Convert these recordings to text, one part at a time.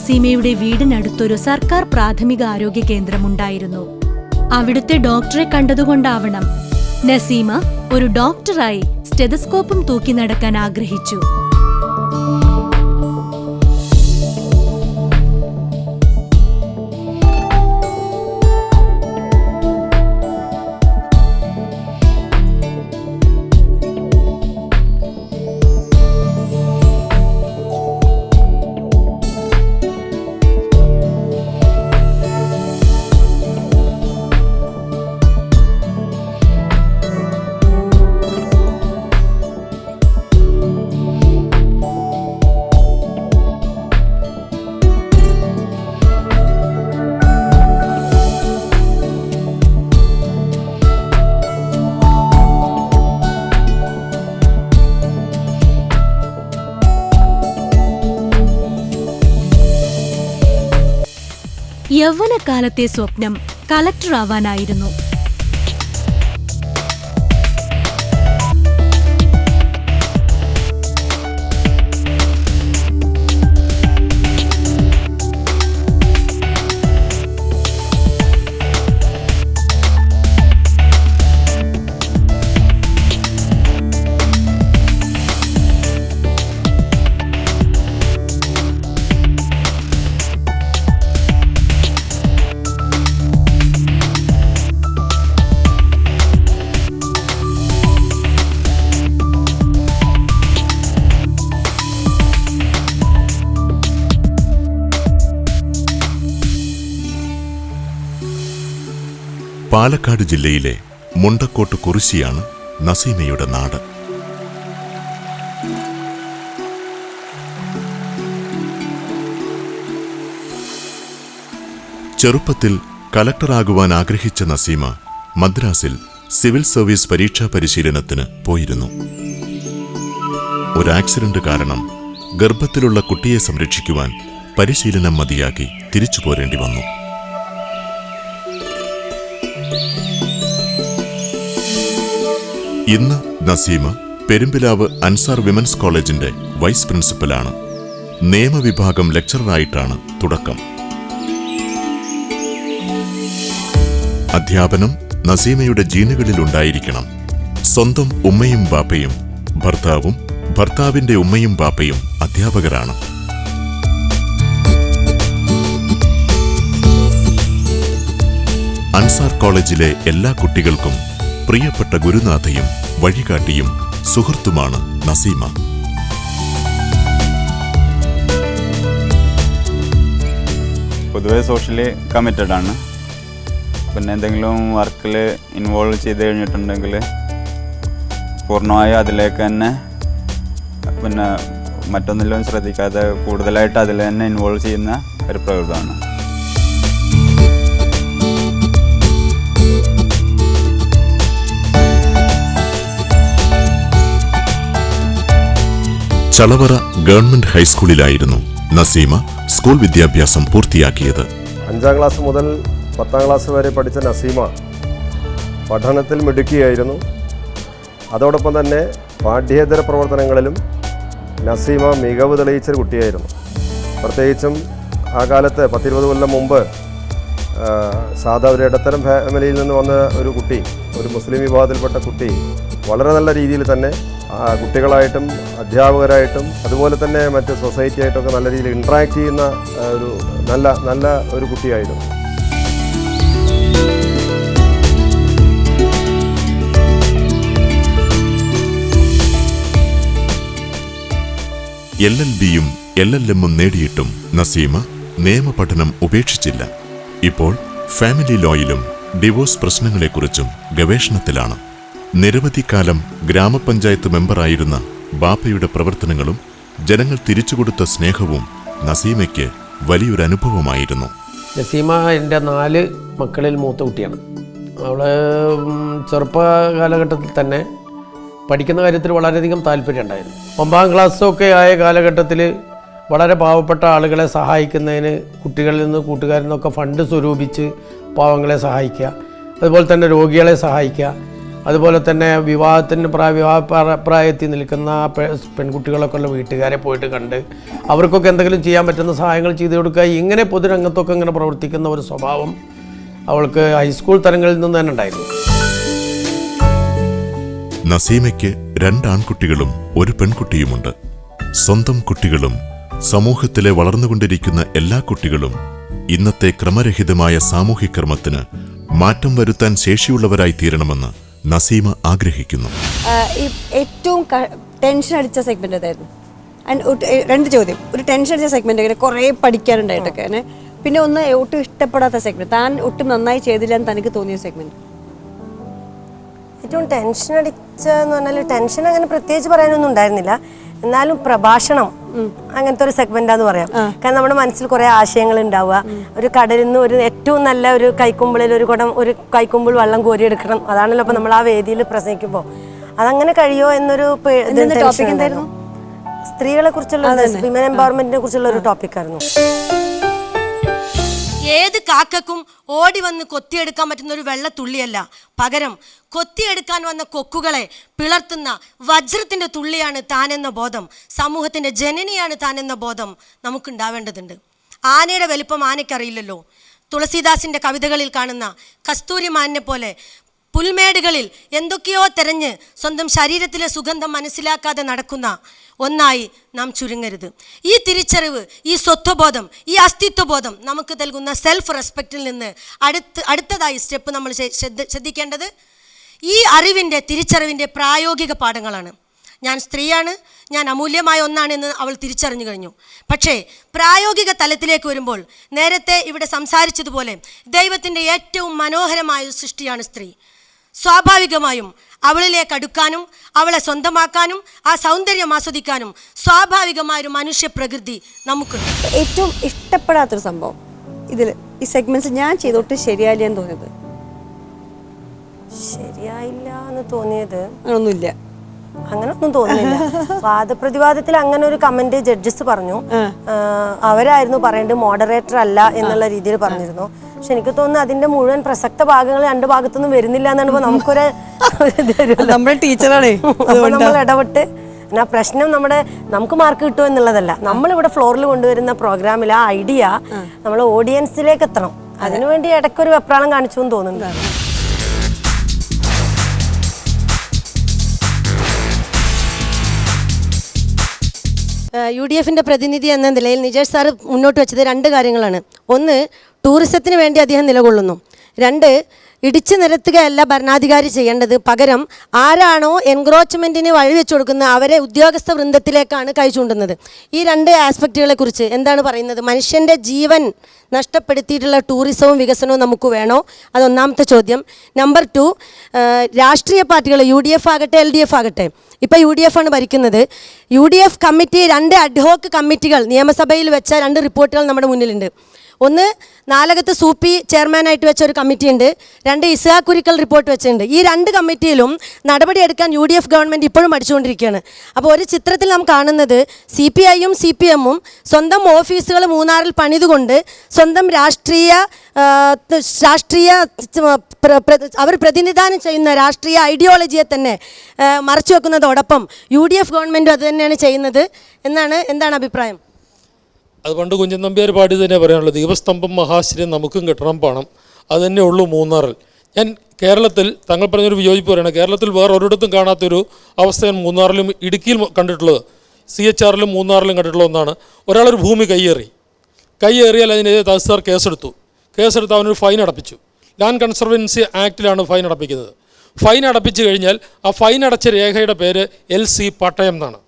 നസീമയുടെ വീടിനടുത്തൊരു സർക്കാർ പ്രാഥമിക ആരോഗ്യ കേന്ദ്രമുണ്ടായിരുന്നു. അവിടുത്തെ ഡോക്ടറെ കണ്ടതുകൊണ്ടാവണം നസീമ ഒരു ഡോക്ടറായി സ്റ്റെതസ്കോപ്പും തൂക്കി നടക്കാൻ ആഗ്രഹിച്ചു. യൗവനകാലത്തെ സ്വപ്നം കളക്ടറാവാനായിരുന്നു. പാലക്കാട് ജില്ലയിലെ മുണ്ടക്കോട്ട് കുറിശ്ശിയാണ് നസീമയുടെ നാട്. ചെറുപ്പത്തിൽ കലക്ടറാകുവാൻ ആഗ്രഹിച്ച നസീമ മദ്രാസിൽ സിവിൽ സർവീസ് പരീക്ഷാ പരിശീലനത്തിന് പോയിരുന്നു. ഒരു ആക്സിഡന്റ് കാരണം ഗർഭത്തിലുള്ള കുട്ടിയെ സംരക്ഷിക്കുവാൻ പരിശീലനം മതിയാക്കി തിരിച്ചു പോരേണ്ടി വന്നു. ഇന്ന് നസീമ പെരുമ്പിലാവ് അൻസാർ വിമൻസ് കോളേജിന്റെ വൈസ് പ്രിൻസിപ്പലാണ്. നിയമവിഭാഗം ലെക്ചററായിട്ടാണ് തുടക്കം. അധ്യാപനം നസീമയുടെ ജീനുകളിലുണ്ടായിരിക്കണം. സ്വന്തം ഉമ്മയും ബാപ്പയും ഭർത്താവും ഭർത്താവിന്റെ ഉമ്മയും ബാപ്പയും അധ്യാപകരാണ്. അൻസാർ കോളേജിലെ എല്ലാ കുട്ടികൾക്കും പ്രിയപ്പെട്ട ഗുരുനാഥയും വഴികാട്ടിയും സുഹൃത്തുമാണ് നസീമ. പൊതുവെ സോഷ്യലി കമ്മിറ്റഡ് ആണ്. പിന്നെ എന്തെങ്കിലും വർക്കിൽ ഇൻവോൾവ് ചെയ്ത് കഴിഞ്ഞിട്ടുണ്ടെങ്കിൽ പൂർണ്ണമായും അതിലേക്ക് തന്നെ, പിന്നെ മറ്റൊന്നിലും ശ്രദ്ധിക്കാതെ കൂടുതലായിട്ട് അതിൽ തന്നെ ഇൻവോൾവ് ചെയ്യുന്ന ഒരു പ്രകൃതമാണ്. ചളവറ ഗവൺമെന്റ് ഹൈസ്കൂളിലായിരുന്നു നസീമ സ്കൂൾ വിദ്യാഭ്യാസം പൂർത്തിയാക്കിയത്. 5ാം ക്ലാസ് മുതൽ 10ാം ക്ലാസ് വരെ പഠിച്ച നസീമ പഠനത്തിൽ മിടുക്കിയായിരുന്നു. അതോടൊപ്പം തന്നെ പാഠ്യേതര പ്രവർത്തനങ്ങളിലും നസീമ മികവ് തെളിയിച്ചൊരു കുട്ടിയായിരുന്നു. പ്രത്യേകിച്ചും ആ കാലത്ത് 10-20 കൊല്ലം മുമ്പ് സാധാ ഒരു ഇടത്തരം ഫാമിലിയിൽ നിന്ന് വന്ന ഒരു കുട്ടി, ഒരു മുസ്ലിം വിഭാഗത്തിൽപ്പെട്ട കുട്ടി വളരെ നല്ല രീതിയിൽ തന്നെ കുട്ടികളായിട്ടും അധ്യാപകരായിട്ടും അതുപോലെ തന്നെ മറ്റ് സൊസൈറ്റി ആയിട്ടൊക്കെ നല്ല രീതിയിൽ ഇൻട്രാക്ട് ചെയ്യുന്ന ഒരു നല്ല ഒരു കുട്ടിയായിരുന്നു. LLB-യും LLM-ഉം നേടിയിട്ടും നസീമ നിയമപഠനം ഉപേക്ഷിച്ചില്ല. ഇപ്പോൾ ഫാമിലി ലോയിലും ഡിവോഴ്സ് പ്രശ്നങ്ങളെക്കുറിച്ചും ഗവേഷണത്തിലാണ്. നിരവധി കാലം ഗ്രാമപഞ്ചായത്ത് മെമ്പറായിരുന്ന ബാപ്പയുടെ പ്രവർത്തനങ്ങളും ജനങ്ങൾ തിരിച്ചുകൊടുത്ത സ്നേഹവും നസീമയ്ക്ക് വലിയൊരു അനുഭവമായിരുന്നു. നസീമ എൻ്റെ 4 മക്കളിൽ മൂത്ത കുട്ടിയാണ്. അവൾ ചെറുപ്പ കാലഘട്ടത്തിൽ തന്നെ പഠിക്കുന്ന കാര്യത്തിൽ വളരെയധികം താല്പര്യം ഉണ്ടായിരുന്നു. 9ാം ക്ലാസ്സൊക്കെ ആയ കാലഘട്ടത്തിൽ വളരെ പാവപ്പെട്ട ആളുകളെ സഹായിക്കുന്നതിന് കുട്ടികളിൽ നിന്ന് കൂട്ടുകാരിൽ നിന്നൊക്കെ ഫണ്ട് സ്വരൂപിച്ച് പാവങ്ങളെ സഹായിക്കുക, അതുപോലെ തന്നെ രോഗികളെ സഹായിക്കുക, അതുപോലെ തന്നെ വിവാഹപ്രായത്തിൽ നിൽക്കുന്ന പെൺകുട്ടികളൊക്കെ ഉള്ള വീട്ടുകാരെ പോയിട്ട് കണ്ട് അവർക്കൊക്കെ എന്തെങ്കിലും ചെയ്യാൻ പറ്റുന്ന സഹായങ്ങൾ ചെയ്തു കൊടുക്കുക. ഇങ്ങനെ പൊതുരംഗത്തൊക്കെ ഇങ്ങനെ പ്രവർത്തിക്കുന്ന ഒരു സ്വഭാവം അവൾക്ക് ഹൈസ്കൂൾ തലങ്ങളിൽ നിന്ന് തന്നെ ഉണ്ടായിരുന്നു. നസീമയ്ക്ക് 2 ആൺകുട്ടികളും 1 പെൺകുട്ടിയുമുണ്ട്. സ്വന്തം കുട്ടികളും സമൂഹത്തിലെ വളർന്നുകൊണ്ടിരിക്കുന്ന എല്ലാ കുട്ടികളും ഇന്നത്തെ ക്രമരഹിതമായ സാമൂഹ്യക്രമത്തിന് മാറ്റം വരുത്താൻ ശേഷിയുള്ളവരായി തീരണമെന്ന് നസീമ ആഗ്രഹിക്കുന്നു. ഏറ്റവും ടെൻഷൻ അടിച്ച സെഗ്മെന്റ് ഏതായിരുന്നു? ആൻഡ് 2 ചോദ്യം. ഒരു ടെൻഷൻ അടിച്ച സെഗ്മെന്റ് ഇങ്ങനെ കുറേ പഠിക്കാനുണ്ടായിട്ടൊക്കെ, പിന്നെ ഒന്ന് ഒട്ടും ഇഷ്ടപ്പെടാത്ത സെഗ്മെന്റ്, താൻ ഒട്ടും നന്നായി ചെയ്തില്ല എന്ന് തനിക്ക് തോന്നിയ സെഗ്മെന്റ്? ഏറ്റവും ടെൻഷൻ അടിച്ചെന്ന് പറഞ്ഞാൽ ടെൻഷൻ അങ്ങനെ പ്രത്യേകിച്ച് പറയാനൊന്നും ഉണ്ടായിരുന്നില്ല. എന്നാലും പ്രഭാഷണം അങ്ങനത്തെ ഒരു സെഗ്മെന്റാന്ന് പറയാം. കാരണം നമ്മുടെ മനസ്സിൽ കുറെ ആശയങ്ങൾ ഉണ്ടാവുക. ഒരു കടലിൽ നിന്ന് ഒരു ഏറ്റവും നല്ല ഒരു കൈക്കുമ്പിളിൽ ഒരു കൈക്കുമ്പിൾ വെള്ളം കോരിയെടുക്കണം. അതാണല്ലോ ഇപ്പൊ നമ്മൾ ആ വേദിയിൽ പ്രസംഗിക്കുമ്പോൾ അതങ്ങനെ കഴിയോ എന്നൊരു ടോപ്പിക് എന്തായിരുന്നു? സ്ത്രീകളെ കുറിച്ചുള്ള വിമൻ എംപവർമെന്റിനെ കുറിച്ചുള്ള ഒരു ടോപ്പിക്കായിരുന്നു. ഏത് കാക്കക്കും ഓടി വന്ന് കൊത്തിയെടുക്കാൻ പറ്റുന്ന ഒരു വെള്ളത്തുള്ളിയല്ല, പകരം കൊത്തിയെടുക്കാൻ വന്ന കൊക്കുകളെ പിളർത്തുന്ന വജ്രത്തിന്റെ തുള്ളിയാണ് താനെന്ന ബോധം, സമൂഹത്തിന്റെ ജനനിയാണ് താനെന്ന ബോധം നമുക്കുണ്ടാവേണ്ടതുണ്ട്. ആനയുടെ വലിപ്പം ആനയ്ക്കറിയില്ലല്ലോ. തുളസീദാസിന്റെ കവിതകളിൽ കാണുന്ന കസ്തൂരിമാനെ പോലെ പുൽമേടുകളിൽ എന്തൊക്കെയോ തെരഞ്ഞ് സ്വന്തം ശരീരത്തിലെ സുഗന്ധം മനസ്സിലാക്കാതെ നടക്കുന്ന ഒന്നായി നാം ചുരുങ്ങരുത്. ഈ തിരിച്ചറിവ്, ഈ സ്വത്വബോധം, ഈ അസ്തിത്വബോധം നമുക്ക് നൽകുന്ന സെൽഫ് റെസ്പെക്റ്റിൽ നിന്ന് അടുത്തതായി സ്റ്റെപ്പ് നമ്മൾ ശ്രദ്ധിക്കേണ്ടത് ഈ അറിവിൻ്റെ, തിരിച്ചറിവിൻ്റെ പ്രായോഗിക പാഠങ്ങളാണ്. ഞാൻ സ്ത്രീയാണ്, ഞാൻ അമൂല്യമായ ഒന്നാണെന്ന് അവൾ തിരിച്ചറിഞ്ഞു കഴിഞ്ഞു. പക്ഷേ പ്രായോഗിക തലത്തിലേക്ക് വരുമ്പോൾ നേരത്തെ ഇവിടെ സംസാരിച്ചതുപോലെ ദൈവത്തിൻ്റെ ഏറ്റവും മനോഹരമായ സൃഷ്ടിയാണ് സ്ത്രീ. സ്വാഭാവികമായും അവളിലേക്ക് അടുക്കാനും അവളെ സ്വന്തമാക്കാനും ആ സൗന്ദര്യം ആസ്വദിക്കാനും സ്വാഭാവികമായൊരു മനുഷ്യ പ്രകൃതി നമുക്കുണ്ട്. ഏറ്റവും ഇഷ്ടപ്പെടാത്തൊരു സംഭവം ഇതിൽ ഈ സെഗ്മെന്റ്സ് ഞാൻ ചെയ്തോട്ട് ശരിയായില്ല എന്ന് തോന്നിയത്? ശരിയായില്ല എന്ന് തോന്നിയത് അങ്ങനൊന്നുമില്ല. അങ്ങനൊന്നും തോന്നുന്നില്ല. വാദപ്രതിവാദത്തിൽ അങ്ങനെ ഒരു കമന്റ് ജഡ്ജസ് പറഞ്ഞു. അവരായിരുന്നു പറയേണ്ടത്, മോഡറേറ്റർ അല്ല എന്നുള്ള രീതിയിൽ പറഞ്ഞിരുന്നു. പക്ഷെ എനിക്ക് തോന്നുന്നു അതിന്റെ മുഴുവൻ പ്രസക്ത ഭാഗങ്ങൾ 2 ഭാഗത്തൊന്നും വരുന്നില്ല എന്നാണ് നമുക്കൊരു നമ്മുടെ ടീച്ചറാണ്. അപ്പൊ നമ്മൾ ഇടപെട്ട് ആ പ്രശ്നം നമുക്ക് മാർക്ക് കിട്ടുമോ എന്നുള്ളതല്ല, നമ്മളിവിടെ ഫ്ലോറിൽ കൊണ്ടുവരുന്ന പ്രോഗ്രാമിൽ ആ ഐഡിയ നമ്മൾ ഓഡിയൻസിലേക്ക് എത്തണം. അതിനുവേണ്ടി ഇടയ്ക്കൊരു വെപ്രാളം കാണിച്ചു എന്ന് തോന്നുന്നുണ്ട്. UDFിൻ്റെ പ്രതിനിധി എന്ന നിലയിൽ നിജേഷ് സാറ് മുന്നോട്ട് വെച്ചത് 2 കാര്യങ്ങളാണ്. ഒന്ന്, ടൂറിസത്തിന് വേണ്ടി അദ്ദേഹം നിലകൊള്ളുന്നു. 2, ഇടിച്ചു നിരത്തുകയല്ല ഭരണാധികാരി ചെയ്യേണ്ടത്, പകരം ആരാണോ എൻക്രോച്ച്മെൻറ്റിന് വഴിവെച്ചു കൊടുക്കുന്നത് അവരെ ഉദ്യോഗസ്ഥ വൃന്ദത്തിലേക്കാണ് കൈ ചൂണ്ടുന്നത്. ഈ 2 ആസ്പെക്റ്റുകളെ കുറിച്ച് എന്താണ് പറയുന്നത്? മനുഷ്യൻ്റെ ജീവൻ നഷ്ടപ്പെടുത്തിയിട്ടുള്ള ടൂറിസവും വികസനവും നമുക്ക് വേണോ? അത് ഒന്നാമത്തെ ചോദ്യം. നമ്പർ 2, രാഷ്ട്രീയ പാർട്ടികൾ UDF ആകട്ടെ LDF ആകട്ടെ, ഇപ്പോൾ UDF ആണ് ഭരിക്കുന്നത്. UDF കമ്മിറ്റി 2 അഡ്ഹോക്ക് കമ്മിറ്റികൾ നിയമസഭയിൽ വെച്ച 2 റിപ്പോർട്ടുകൾ നമ്മുടെ മുന്നിലുണ്ട്. ഒന്ന്, നാലകത്ത് സൂപ്പി ചെയർമാനായിട്ട് വെച്ച ഒരു കമ്മിറ്റിയുണ്ട്. 2 ഇസ്ഹാഖ് കുരിക്കൽ റിപ്പോർട്ട് വെച്ചിട്ടുണ്ട്. ഈ 2 കമ്മിറ്റിയിലും നടപടിയെടുക്കാൻ UDF ഗവൺമെൻറ് ഇപ്പോഴും അടിച്ചുകൊണ്ടിരിക്കുകയാണ്. അപ്പോൾ ഒരു ചിത്രത്തിൽ നാം കാണുന്നത് CPIയും CPMും സ്വന്തം ഓഫീസുകൾ മൂന്നാറിൽ പണിതുകൊണ്ട് സ്വന്തം രാഷ്ട്രീയ അവർ പ്രതിനിധാനം ചെയ്യുന്ന രാഷ്ട്രീയ ഐഡിയോളജിയെ തന്നെ മറച്ചു വെക്കുന്നതോടൊപ്പം UDF ഗവൺമെൻറ്റും അത് തന്നെയാണ് ചെയ്യുന്നത് എന്താണ് അഭിപ്രായം? അത് പണ്ട് കുഞ്ചൻ നമ്പ്യാർ പാടി തന്നെ പറയാനുള്ളത്, ദീപസ്തംഭം മഹാശ്രീയം നമുക്കും കിട്ടണം പണം, അത് തന്നെ ഉള്ളൂ മൂന്നാറിൽ. ഞാൻ കേരളത്തിൽ താങ്കൾ പറഞ്ഞൊരു വിയോജിപ്പ് പറയുന്നത്, കേരളത്തിൽ വേറെ ഒരിടത്തും കാണാത്തൊരു അവസ്ഥ ഞാൻ മൂന്നാറിലും ഇടുക്കിയിൽ കണ്ടിട്ടുള്ളത്, CHRലും മൂന്നാറിലും കണ്ടിട്ടുള്ള ഒന്നാണ്. ഒരാളൊരു ഭൂമി കൈയേറിയാൽ അതിനെതിരെ തഹസിൽദാർ കേസെടുത്ത് അവനൊരു ഫൈൻ അടപ്പിച്ചു. ലാൻഡ് കൺസർവൻസി ആക്ടിലാണ് ഫൈൻ അടപ്പിക്കുന്നത്. ഫൈൻ അടപ്പിച്ചു കഴിഞ്ഞാൽ ആ ഫൈൻ അടച്ച രേഖയുടെ പേര് LC പട്ടയം എന്നാണ്.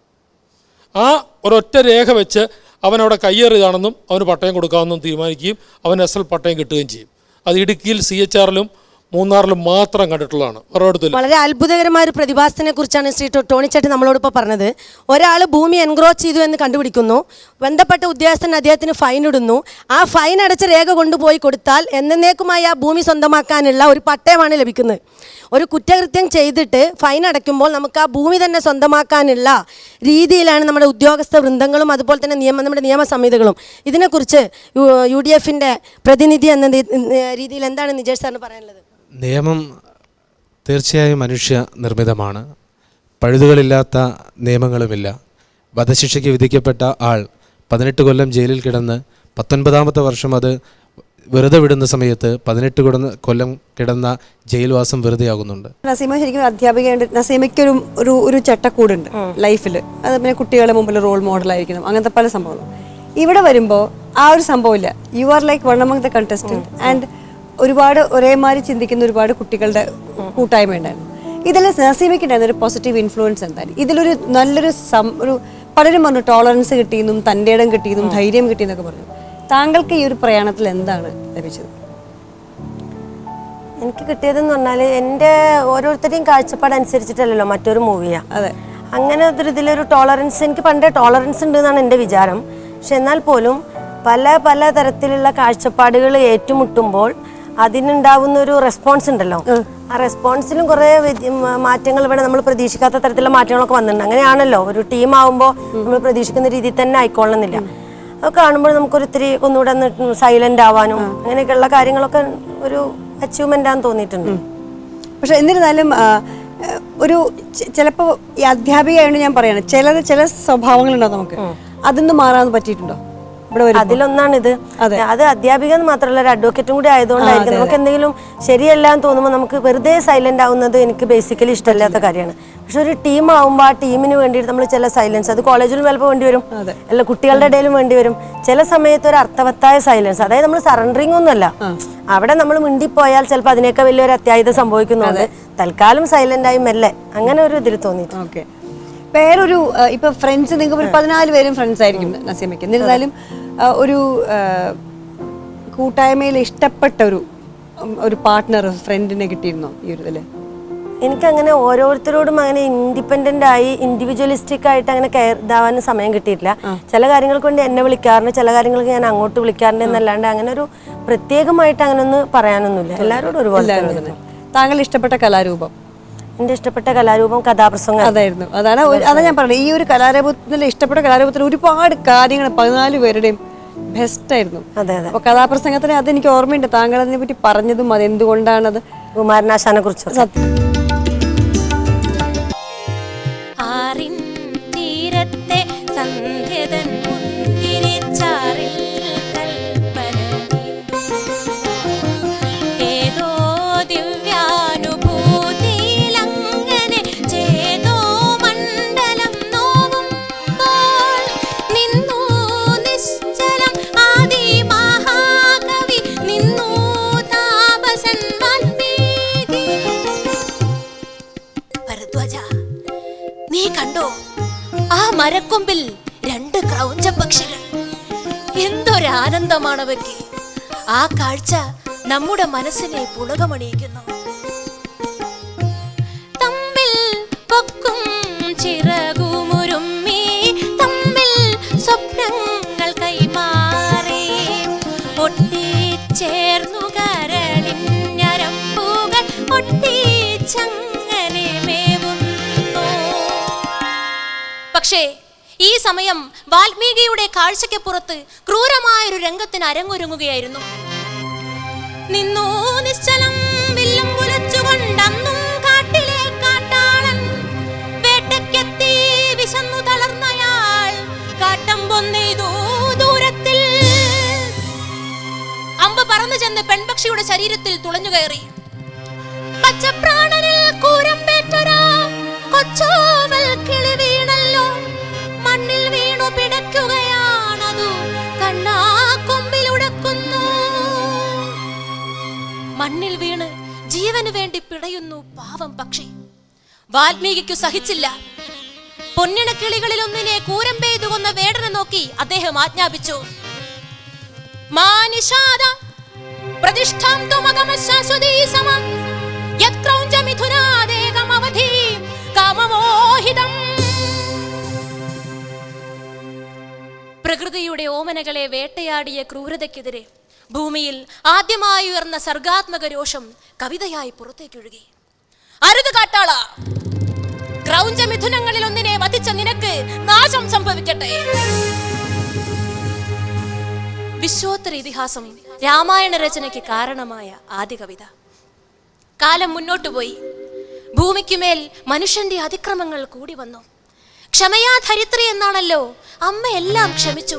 ആ ഒരൊറ്റ രേഖ വെച്ച് അവനവിടെ കയ്യേറിയതാണെന്നും അവന് പട്ടയം കൊടുക്കാമെന്നും തീരുമാനിക്കുകയും അവന് SL പട്ടയം കിട്ടുകയും ചെയ്യും. അത് ഇടുക്കിയിൽ CHRലും മൂന്നാറിലും മാത്രം കണ്ടിട്ടുള്ളതാണ്, ഒരിടത്തില്ല. വളരെ അത്ഭുതകരമായ ഒരു പ്രതിഭാസത്തിനെ കുറിച്ചാണ് ശ്രീ ടോണിച്ചേട്ടൻ നമ്മളോടിപ്പോൾ പറഞ്ഞത്. ഒരാൾ ഭൂമി എൻക്രോച്ച് ചെയ്തു എന്ന് കണ്ടുപിടിക്കുന്നു, ബന്ധപ്പെട്ട ഉദ്യോഗസ്ഥൻ അദ്ദേഹത്തിന് ഫൈൻ ഇടുന്നു. ആ ഫൈൻ അടച്ച രേഖ കൊണ്ടുപോയി കൊടുത്താൽ എന്നേക്കുമായി ആ ഭൂമി സ്വന്തമാക്കാനുള്ള ഒരു പട്ടയമാണ് ലഭിക്കുന്നത്. ഒരു കുറ്റകൃത്യം ചെയ്തിട്ട് ഫൈൻ അടയ്ക്കുമ്പോൾ നമുക്ക് ആ ഭൂമി തന്നെ സ്വന്തമാക്കാനുള്ള രീതിയിലാണ് നമ്മുടെ ഉദ്യോഗസ്ഥ വൃന്ദങ്ങളും അതുപോലെ തന്നെ നമ്മുടെ നിയമ സംഹിതകളും. ഇതിനെക്കുറിച്ച് UDFിൻ്റെ പ്രതിനിധി എന്ന രീതിയിൽ എന്താണ് നിജേഷ് സാറിന് പറയാനുള്ളത്? നിയമം തീർച്ചയായും മനുഷ്യ നിർമ്മിതമാണ്. പഴുതുകളില്ലാത്ത നിയമങ്ങളുമില്ല. വധശിക്ഷയ്ക്ക് വിധിക്കപ്പെട്ട ആൾ 18 കൊല്ലം ജയിലിൽ കിടന്ന് 19ാമത്തെ വർഷം അത് വെറുതെ വിടുന്ന സമയത്ത് 18 കൊല്ലം കിടന്ന ജയിൽവാസം വെറുതെയാകുന്നുണ്ട്. നസീമ ശരിക്കും അധ്യാപികയുണ്ട്. നസീമയ്ക്കൊരു ഒരു ഒരു ചട്ടക്കൂടുണ്ട് ലൈഫിൽ. അത് പിന്നെ കുട്ടികളുടെ മുമ്പിൽ റോൾ മോഡലായിരിക്കണം, അങ്ങനത്തെ പല സംഭവങ്ങളും. ഇവിടെ വരുമ്പോൾ ആ ഒരു സംഭവമില്ല. You are like one among the contestant and ഒരുപാട് ഒരേമാതിരി ചിന്തിക്കുന്ന ഒരുപാട് കുട്ടികളുടെ കൂട്ടായ്മ ഉണ്ടായിരുന്നു. ഇതിൽ നസീമയ്ക്ക് ഉണ്ടായിരുന്ന ഒരു പോസിറ്റീവ് ഇൻഫ്ലുവൻസ് എന്തായാലും ഇതിലൊരു നല്ലൊരു ഒരു പലരും പറഞ്ഞു ടോളറൻസ് കിട്ടിയെന്നും തൻ്റെ ഇടം കിട്ടിയെന്നും ധൈര്യം കിട്ടിയെന്നൊക്കെ പറഞ്ഞു. താങ്കൾക്ക് ഈ ഒരു പ്രയാണത്തിൽ എന്താണ് ലഭിച്ചത്? എനിക്ക് കിട്ടിയതെന്ന് പറഞ്ഞാൽ എൻ്റെ ഓരോരുത്തരുടെയും കാഴ്ചപ്പാട് അനുസരിച്ചിട്ടല്ലല്ലോ മറ്റൊരു മൂവിയാണ്. അതെ, അങ്ങനെ ഇതിലൊരു ടോളറൻസ്, എനിക്ക് പണ്ടേ ടോളറൻസ് ഉണ്ട് എന്നാണ് എൻ്റെ വിചാരം. പക്ഷെ എന്നാൽ പോലും പല പല തരത്തിലുള്ള കാഴ്ചപ്പാടുകൾ ഏറ്റുമുട്ടുമ്പോൾ അതിനുണ്ടാവുന്ന ഒരു റെസ്പോൺസ് ഉണ്ടല്ലോ, ആ റെസ്പോൺസിലും കുറേ മാറ്റങ്ങൾ ഇവിടെ നമ്മൾ പ്രതീക്ഷിക്കാത്ത തരത്തിലുള്ള മാറ്റങ്ങളൊക്കെ വന്നിട്ടുണ്ട്. അങ്ങനെയാണല്ലോ, ഒരു ടീം ആവുമ്പോൾ നമ്മൾ പ്രതീക്ഷിക്കുന്ന രീതിയിൽ തന്നെ ആയിക്കൊള്ളണമെന്നില്ല. അത് കാണുമ്പോൾ നമുക്കൊരിത്തിരി ഒന്നുകൂടെ ഒന്ന് സൈലന്റ് ആവാനും അങ്ങനെയൊക്കെയുള്ള കാര്യങ്ങളൊക്കെ ഒരു അച്ചീവ്മെന്റ് ആണെന്ന് തോന്നിയിട്ടുണ്ട്. പക്ഷെ എന്നിരുന്നാലും ഒരു ചിലപ്പോൾ ഈ അധ്യാപികയായതുകൊണ്ട് ഞാൻ പറയണം, ചില സ്വഭാവങ്ങളുണ്ടാവും നമുക്ക്, അതൊന്നും മാറാൻ പറ്റിയിട്ടുണ്ടോ? അതിലൊന്നാണിത്. അത് അധ്യാപിക എന്ന് മാത്രമല്ല, ഒരു അഡ്വക്കേറ്റും കൂടി ആയതുകൊണ്ടായിരിക്കും നമുക്ക് എന്തെങ്കിലും ശരിയല്ല എന്ന് തോന്നുമ്പോൾ നമുക്ക് വെറുതെ സൈലന്റ് ആവുന്നത് എനിക്ക് ബേസിക്കലി ഇഷ്ടമില്ലാത്ത കാര്യമാണ്. പക്ഷെ ഒരു ടീം ആവുമ്പോൾ ആ ടീമിന് വേണ്ടിയിട്ട് നമ്മൾ ചില സൈലൻസ്, അത് കോളേജിലും ചിലപ്പോൾ വേണ്ടി വരും, അല്ല കുട്ടികളുടെ ഇടയിലും വേണ്ടി വരും. ചില സമയത്ത് ഒരു അർത്ഥവത്തായ സൈലൻസ്, അതായത് നമ്മൾ സറണ്ടറിങ് ഒന്നുമല്ല, അവിടെ നമ്മൾ മിണ്ടിപ്പോയാൽ ചിലപ്പോൾ അതിനേക്കാൾ വലിയൊരു അത്യാഹിതം സംഭവിക്കുന്നുണ്ട്. തൽക്കാലം സൈലന്റ് ആയി മെല്ലെ അങ്ങനെ ഒരു ഇതിൽ തോന്നിയിട്ട്. ഓക്കെ, വേറൊരു ഇപ്പൊ ഫ്രണ്ട്സ് നിങ്ങൾക്ക് ഒരു 14 പേരും ഫ്രണ്ട്സ് ആയിരിക്കും നസീമയ്ക്ക്. എന്നിരുന്നാലും ഒരു കൂട്ടായ്മയിൽ ഇഷ്ടപ്പെട്ട ഒരു പാർട്ട്ണർ ഫ്രണ്ടിനെ കിട്ടിയിരുന്നോ ഈ ഒരു ഇതില്? എനിക്കങ്ങനെ ഓരോരുത്തരോടും അങ്ങനെ ഇൻഡിപെൻഡന്റ് ആയി ഇൻഡിവിജ്വലിസ്റ്റിക് ആയിട്ട് അങ്ങനെ കെയർ ഇതാവാനും സമയം കിട്ടിയിട്ടില്ല. ചില കാര്യങ്ങൾക്ക് വേണ്ടി എന്നെ വിളിക്കാറുണ്ട്, ചില കാര്യങ്ങൾക്ക് ഞാൻ അങ്ങോട്ട് വിളിക്കാറുണ്ട് എന്നല്ലാണ്ട് അങ്ങനെ ഒരു പ്രത്യേകമായിട്ട് അങ്ങനെ ഒന്നും പറയാനൊന്നുമില്ല. എല്ലാവരോടും ഒരുപോലെ. താങ്കൾ ഇഷ്ടപ്പെട്ട കലാരൂപം? എൻ്റെ ഇഷ്ടപ്പെട്ട കലാരൂപം കഥാപ്രസംഗം അതായിരുന്നു. അതാണ് ഞാൻ പറഞ്ഞത്, ഈ ഒരു കലാരൂപത്തിൽ ഇഷ്ടപ്പെട്ട കലാരൂപത്തിൽ ഒരുപാട് കാര്യങ്ങൾ 14 പേരുടെയും ബെസ്റ്റ് ആയിരുന്നു. അതെ അതെ. അപ്പൊ കഥാപ്രസംഗത്തിന് അതെനിക്ക് ഓർമ്മയുണ്ട്, താങ്കൾ അതിനെ പറ്റി പറഞ്ഞതും അതെന്തുകൊണ്ടാണത് കുമാരനാശാനെ കുറിച്ച്. നീ കണ്ടോ ആ മരക്കൊമ്പിൽ 2 ക്രൗഞ്ച പക്ഷികൾ? എന്തൊരാനന്ദമാണവയ്ക്ക്! ആ കാഴ്ച നമ്മുടെ മനസ്സിനെ പുളകമണിയിക്കുന്നു. തമ്മിൽ പൊക്കും ചിറകുമുരുമ്മി, തമ്മിൽ സ്വപ്നങ്ങൾ കൈമാറി, ഒട്ടിച്ചേർന്നു കരളിഞ്ഞരമ്പുകൾ ഒട്ടിച്ചങ്ങനെ മേവുന്നു. പക്ഷേ ഈ സമയം വാൽമീകിയുടെ കാഴ്ചയ്ക്ക് പുറത്ത് ക്രൂരമായൊരു രംഗത്തിന് അരങ്ങൊരുങ്ങുകയായിരുന്നു. നിന്നു നിശ്ചലം വില്ലും കുലച്ചുകൊണ്ടന്നും കാട്ടിലെ കാട്ടാളൻ, വേട്ടയ്ക്കെത്തി വിശന്നു തളർന്നയാൾ കാട്ടമ്പൊന്നെയ്തു ദൂരത്തിൽ. അമ്പ് പറന്നു ചെന്ന് പെൺപക്ഷിയുടെ ശരീരത്തിൽ തുളഞ്ഞുകയറി. പച്ചപ്രാണനിൽ കൂരമ്പേറ്റൊരാ കൊച്ചോവൽ കിളി വീണല്ലോ, മണ്ണിൽ വീണു പിടയ്ക്കുകയാണതു കണ്ണാ കൊമ്പിലുടക്കുന്നു. മണ്ണിൽ വീണ് ജീവന് വേണ്ടി പിടയുന്നു പാവം പക്ഷി. വാൽമീകിക്കു സഹിച്ചില്ല. പൊന്നിണക്കിളികളിൽ ഒന്നിനെ കൂരമ്പെയ്തു കൊന്ന വേടനെ നോക്കി അദ്ദേഹം ആജ്ഞാപിച്ചു. മാനിഷാദ പ്രതിഷ്ഠാം തുമഗമശാശ്വതീ സമം യത്ക്രൗഞ്ച മിഥുനാദേകമവധി കാമമോഹിതം. പ്രകൃതിയുടെ ഓമനകളെ വേട്ടയാടിയ ക്രൂരതയ്ക്കെതിരെ ഭൂമിയിൽ ആദ്യമായി ഉയർന്ന സർഗാത്മക രോഷം കവിതയായി പുറത്തേക്കൊഴുകി. അരുത് കാട്ടാള, ക്രൗഞ്ച മിഥുനങ്ങളിൽ ഒന്നിനെ വധിച്ച നിനക്ക് നാശം സംഭവിക്കട്ടെ. വിശ്വോത്തര ഇതിഹാസം രാമായണ രചനയ്ക്ക് കാരണമായ ആദ്യ കവിത. കാലം മുന്നോട്ടു പോയി. ഭൂമിക്കുമേൽ മനുഷ്യന്റെ അതിക്രമങ്ങൾ കൂടി വന്നു. ക്ഷമയാ ധരിത്രി എന്നാണല്ലോ, അമ്മ എല്ലാം ക്ഷമിച്ചു.